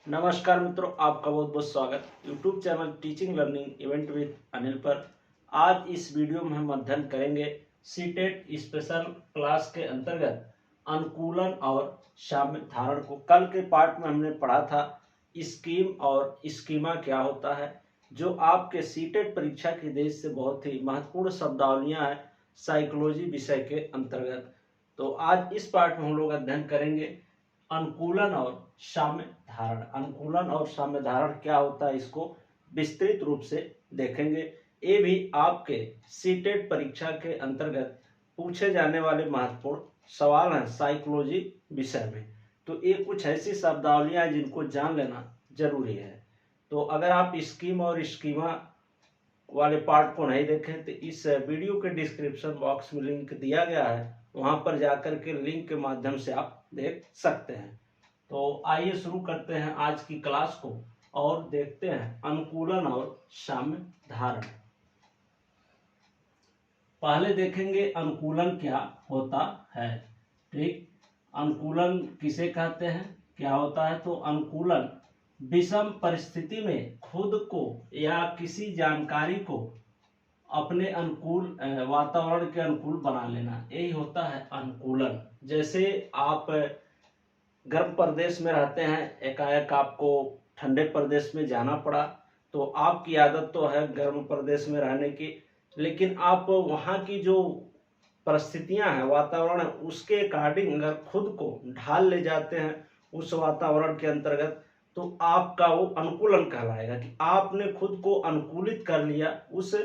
नमस्कार मित्रों, आपका बहुत बहुत स्वागत YouTube channel teaching learning event with Anil पर। आज इस वीडियो में हम अध्ययन करेंगे सीटेट स्पेशल क्लास के अंतर्गत अनुकूलन और साम्य धारण को। कल के पार्ट में हमने पढ़ा था स्कीम और स्कीमा क्या होता है, जो आपके सीटेट परीक्षा की दृष्टि से बहुत ही महत्वपूर्ण शब्दावलियां हैं साइकोलॉजी विषय के अंतर्गत। तो आज इस पार्ट में हम लोग अध्ययन करेंगे अनुकूलन और साम्य धारण। अनुकूलन और साम्य धारण क्या होता है, इसको विस्तृत रूप से देखेंगे। ये भी आपके सीटेट परीक्षा के अंतर्गत पूछे जाने वाले महत्वपूर्ण सवाल हैं साइकोलॉजी विषय में। तो ये कुछ ऐसी शब्दावलियां हैं जिनको जान लेना जरूरी है। तो अगर आप स्कीम और स्कीमा वाले पार्ट को नहीं देखें तो इस वीडियो के डिस्क्रिप्शन बॉक्स में लिंक दिया गया है, वहां पर जाकर के लिंक के माध्यम से आप देख सकते हैं। तो आइए शुरू करते हैं आज की क्लास को और देखते हैं अनुकूलन और साम्य धारण। पहले देखेंगे अनुकूलन क्या होता है। ठीक, अनुकूलन किसे कहते हैं, क्या होता है। तो अनुकूलन विषम परिस्थिति में खुद को या किसी जानकारी को अपने अनुकूल वातावरण के अनुकूल बना लेना, यही होता है अनुकूलन। जैसे आप गर्म प्रदेश में रहते हैं, एकाएक आपको ठंडे प्रदेश में जाना पड़ा, तो आपकी आदत तो है गर्म प्रदेश में रहने की, लेकिन आप वहाँ की जो परिस्थितियां हैं, वातावरण है, उसके अकॉर्डिंग अगर खुद को ढाल ले जाते हैं उस वातावरण के अंतर्गत, तो आपका वो अनुकूलन कहलाएगा कि आपने खुद को अनुकूलित कर लिया उस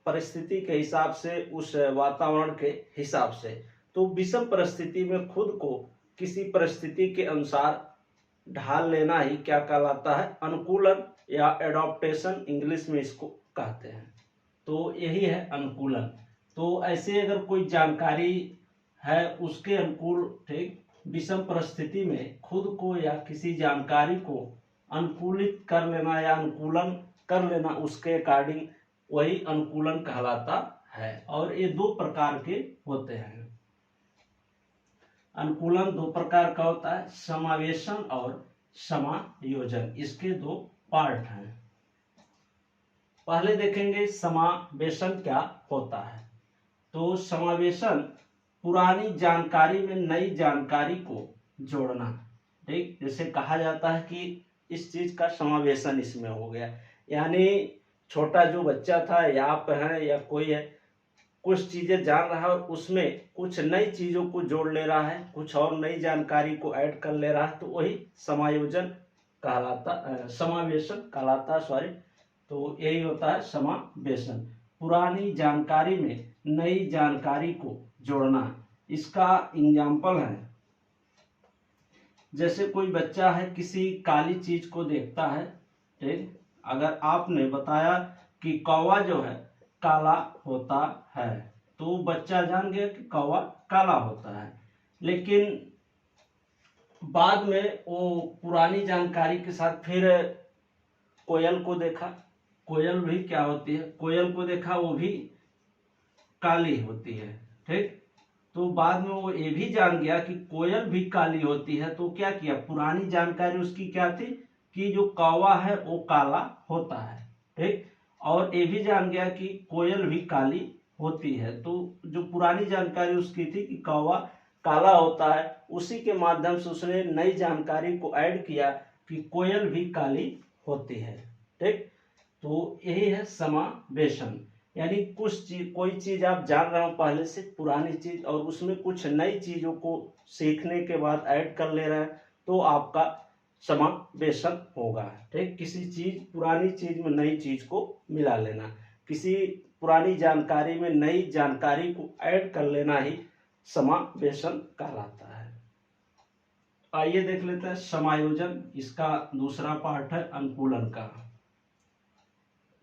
परिस्थिति के हिसाब से, उस वातावरण के हिसाब से। तो विषम परिस्थिति में खुद को किसी परिस्थिति के अनुसार ढाल लेना ही क्या कहलाता है, अनुकूलन या एडॉप्टेशन इंग्लिश में इसको कहते हैं। तो यही है अनुकूलन। तो ऐसे अगर कोई जानकारी है उसके अनुकूल, ठीक, विषम परिस्थिति में खुद को या किसी जानकारी को अनुकूलित कर लेना या अनुकूलन कर लेना उसके अकॉर्डिंग, वही अनुकूलन कहलाता है। और ये दो प्रकार के होते हैं। अनुकूलन दो प्रकार का होता है, समावेशन और समायोजन। इसके दो पार्ट हैं। पहले देखेंगे समावेशन क्या होता है। तो समावेशन पुरानी जानकारी में नई जानकारी को जोड़ना। ठीक, जैसे कहा जाता है कि इस चीज का समावेशन इसमें हो गया, यानी छोटा जो बच्चा था या आप हैं या कोई है, कुछ चीजें जान रहा है और उसमें कुछ नई चीजों को जोड़ ले रहा है, कुछ और नई जानकारी को ऐड कर ले रहा है, तो वही समायोजन कहलाता, समावेशन कहलाता, सॉरी। तो यही होता है समावेशन, पुरानी जानकारी में नई जानकारी को जोड़ना। इसका एग्जाम्पल है, जैसे कोई बच्चा है किसी काली चीज को देखता है, ठीक, अगर आपने बताया कि कौवा जो है काला होता है, तो बच्चा जान गया कि कौवा काला होता है। लेकिन बाद में वो पुरानी जानकारी के साथ फिर कोयल को देखा, कोयल भी क्या होती है, कोयल को देखा, वो भी काली होती है। ठीक, तो बाद में वो ये भी जान गया कि कोयल भी काली होती है, तो क्या किया, पुरानी जानकारी उसकी क्या थी कि जो कौवा है वो काला होता है। ठीक, और ये भी जान गया कि कोयल भी काली होती है, तो जो पुरानी जानकारी उसकी थी कि कौवा काला होता है, उसी के माध्यम से उसने नई जानकारी को ऐड किया कि कोयल भी काली होती है। ठीक, तो यही है समावेशन, यानी कोई चीज आप जान रहे हो पहले से, पुरानी चीज, और उसमें कुछ नई चीजों को सीखने के बाद ऐड कर ले रहे हैं, तो आपका समावेशन होगा। ठीक, किसी चीज, पुरानी चीज में नई चीज को मिला लेना, किसी पुरानी जानकारी में नई जानकारी को ऐड कर लेना ही समावेशन कहलाता है। आइए देख लेते हैं समायोजन। इसका दूसरा पार्ट है अनुकूलन का।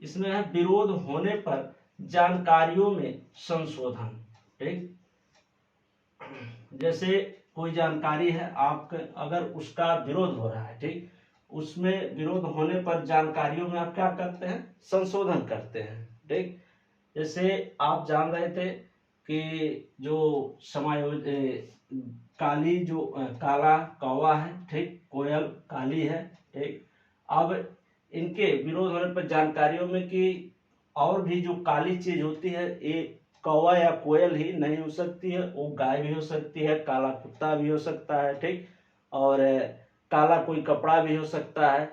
इसमें है विरोध होने पर जानकारियों में संशोधन। ठीक, जैसे कोई जानकारी है, आपके अगर उसका विरोध हो रहा है, ठीक, उसमें विरोध होने पर जानकारियों में आप क्या करते हैं, संशोधन करते हैं। ठीक, जैसे आप जान रहे थे कि जो काली जो काला कौवा है, ठीक, कोयल काली है, ठीक। अब इनके विरोध होने पर जानकारियों में कि और भी जो काली चीज होती है, ये कौवा या कोयल ही नहीं हो सकती है, वो गाय भी हो सकती है, काला कुत्ता भी हो सकता है, ठीक, और काला कोई कपड़ा भी हो सकता है।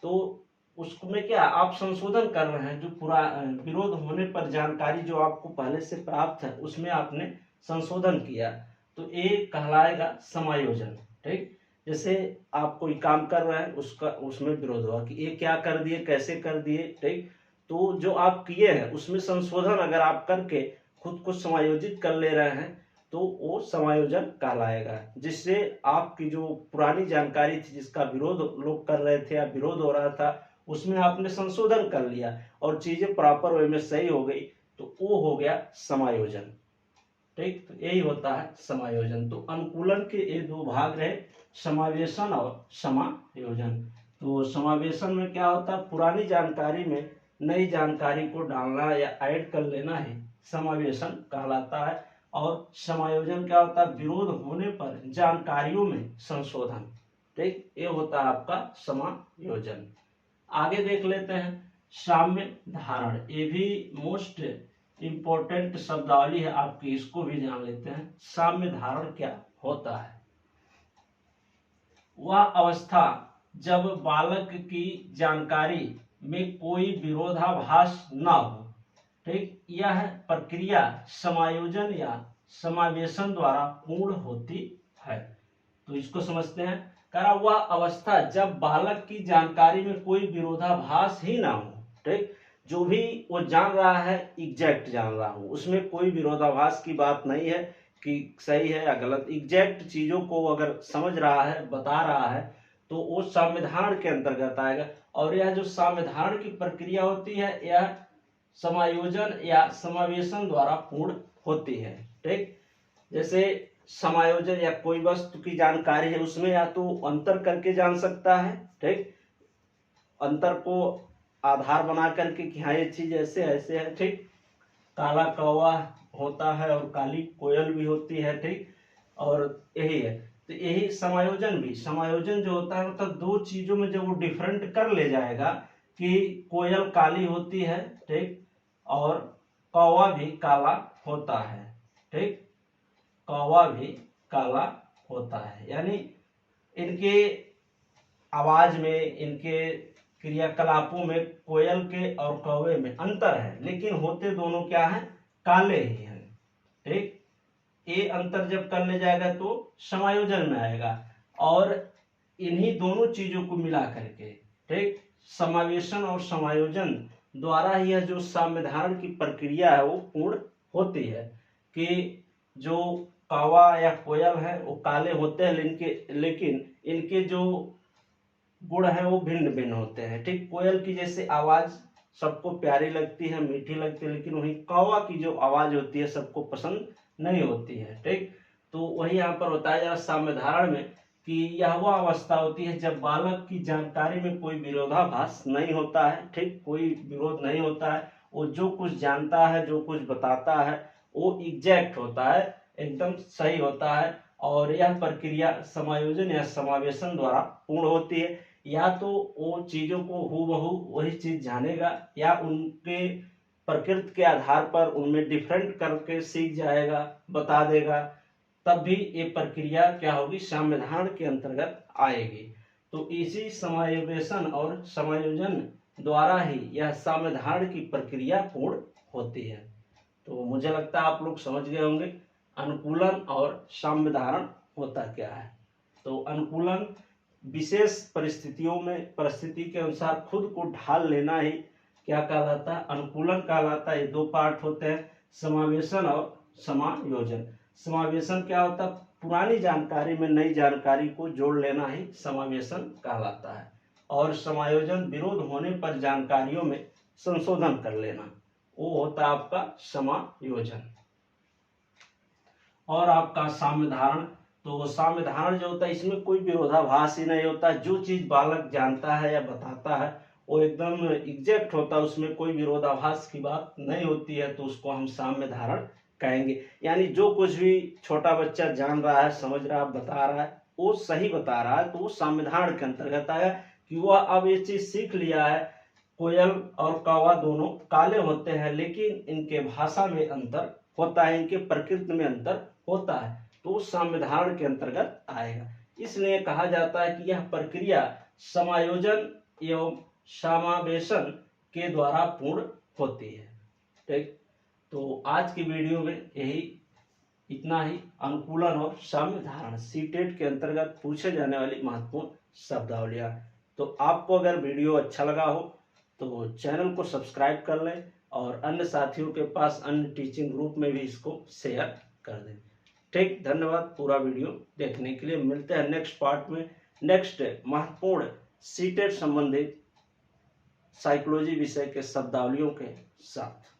तो उसमें क्या आप संशोधन कर रहे हैं, जो पूरा विरोध होने पर जानकारी जो आपको पहले से प्राप्त है उसमें आपने संशोधन किया, तो ये कहलाएगा समायोजन, ठीक। जैसे आप कोई काम कर रहे हैं, उसका उसमें विरोध हुआ कि ये क्या कर दिए, कैसे कर दिए, ठीक। तो जो आप किए हैं उसमें संशोधन अगर आप करके खुद को समायोजित कर ले रहे हैं तो वो समायोजन कहलाएगा, जिससे आपकी जो पुरानी जानकारी थी, जिसका विरोध लोग कर रहे थे या विरोध हो रहा था, उसमें आपने संशोधन कर लिया और चीजें प्रॉपर वे में सही हो गई, तो वो हो गया समायोजन, ठीक। तो यही होता है समायोजन। तो अनुकूलन के ये दो भाग रहे, समावेशन और समायोजन। तो समावेशन में क्या होता है, पुरानी जानकारी में नई जानकारी को डालना या ऐड कर लेना ही समावेशन कहलाता है। और समायोजन क्या होता है, विरोध होने पर जानकारियों में संशोधन, ठीक, ये होता है आपका समायोजन। आगे देख लेते हैं साम्य धारण, ये भी मोस्ट इंपॉर्टेंट शब्दावली है आपकी, इसको भी जान लेते हैं। साम्य धारण क्या होता है, वह अवस्था जब बालक की जानकारी में कोई विरोधाभास न हो, ठीक, यह प्रक्रिया समायोजन या समावेशन द्वारा पूर्ण होती है। तो इसको समझते हैं, कहा वह अवस्था जब बालक की जानकारी में कोई विरोधाभास ही ना हो, ठीक, जो भी वो जान रहा है एग्जैक्ट जान रहा हो, उसमें कोई विरोधाभास की बात नहीं है कि सही है या गलत, एग्जैक्ट चीजों को अगर समझ रहा है, बता रहा है, तो वो साम्यधारण के अंतर्गत आएगा। और यह जो साम्यधारण की प्रक्रिया होती है, यह समायोजन या समावेशन द्वारा पूर्ण होती है, ठीक। जैसे समायोजन या कोई वस्तु की जानकारी है, उसमें या तो अंतर करके जान सकता है, ठीक, अंतर को आधार बना करके कि हाँ ये चीज ऐसे ऐसे है, ठीक, काला कौवा होता है और काली कोयल भी होती है, ठीक, और यही है। तो यही समायोजन भी, समायोजन जो होता है मतलब दो चीजों में जब वो डिफरेंट कर ले जाएगा कि कोयल काली होती है, ठीक, और कौवा भी काला होता है, ठीक, कौवा भी काला होता है, यानी इनके आवाज में, इनके क्रियाकलापों में कोयल के और कौवे में अंतर है, लेकिन होते दोनों क्या है, काले ही हैं, ठीक। ये अंतर जब कर ले जाएगा तो समायोजन में आएगा। और इन्हीं दोनों चीजों को मिला करके, ठीक, समावेशन और समायोजन द्वारा ही यह जो साम्यधारण की प्रक्रिया है वो पूर्ण होती है। कि जो कौवा या कोयल है वो काले होते हैं, लेकिन इनके जो गुण है वो भिन्न भिन्न होते हैं, ठीक। कोयल की जैसे आवाज सबको प्यारी लगती है, मीठी लगती है, लेकिन वही कौवा की जो आवाज होती है सबको पसंद नहीं होती है, ठीक। तो वही यहाँ पर बताया जा रहा साम्यधारण में कि यह वह अवस्था होती है जब बालक की जानकारी में कोई विरोधाभास नहीं होता है, ठीक, कोई विरोध नहीं होता है, वो जो कुछ जानता है, जो कुछ बताता है वो एग्जैक्ट होता है, एकदम सही होता है। और यह प्रक्रिया समायोजन या समावेशन द्वारा पूर्ण होती है। या तो वो चीजों को हूबहू वही चीज जानेगा, या उनके प्रकृति के आधार पर उनमें डिफरेंट करके सीख जाएगा, बता देगा, तब भी ये प्रक्रिया क्या होगी, साम्यधारण के अंतर्गत आएगी। तो इसी समावेशन और समायोजन द्वारा ही यह साम्यधारण की प्रक्रिया पूर्ण होती है। तो मुझे लगता है आप लोग समझ गए होंगे अनुकूलन और साम्यधारण होता क्या है। तो अनुकूलन विशेष परिस्थितियों में परिस्थिति के अनुसार खुद को ढाल लेना ही क्या कहलाता है, अनुकूलन कहलाता है। ये दो पार्ट होते हैं, समावेशन और समायोजन। समावेशन क्या होता है, पुरानी जानकारी में नई जानकारी को जोड़ लेना ही समावेशन कहलाता है। और समायोजन विरोध होने पर जानकारियों में संशोधन कर लेना, वो होता है आपका समायोजन। और आपका साम्यधारण, तो साम्यधारण जो होता है इसमें कोई विरोधाभास ही नहीं होता, जो चीज बालक जानता है या बताता है वो एकदम एग्जैक्ट होता है, उसमें कोई विरोधाभास की बात नहीं होती है, तो उसको हम साम्यधारण कहेंगे। यानी जो कुछ भी छोटा बच्चा जान रहा है, समझ रहा है, बता रहा है, वो सही बता रहा है, तो वो संविधान के अंतर्गत आएगा कि वह अब ये चीज सीख लिया है। कोयल और कौवा दोनों काले होते हैं, लेकिन इनके भाषा में अंतर होता है, इनके प्रकृति में अंतर होता है, तो संविधान के अंतर्गत आएगा। इसलिए कहा जाता है कि यह प्रक्रिया समायोजन एवं समावेशन के द्वारा पूर्ण होती है। ठीक, तो आज की वीडियो में यही इतना ही। अनुकूलन और संविधारण सीटेट के अंतर्गत पूछे जाने वाली महत्वपूर्ण शब्दावलियां। तो आपको अगर वीडियो अच्छा लगा हो तो चैनल को सब्सक्राइब कर लें और अन्य साथियों के पास अन्य टीचिंग ग्रुप में भी इसको शेयर कर दें। ठीक, धन्यवाद पूरा वीडियो देखने के लिए। मिलते हैं नेक्स्ट पार्ट में नेक्स्ट महत्वपूर्ण सीटेट संबंधित साइकोलॉजी विषय के शब्दावलियों के साथ।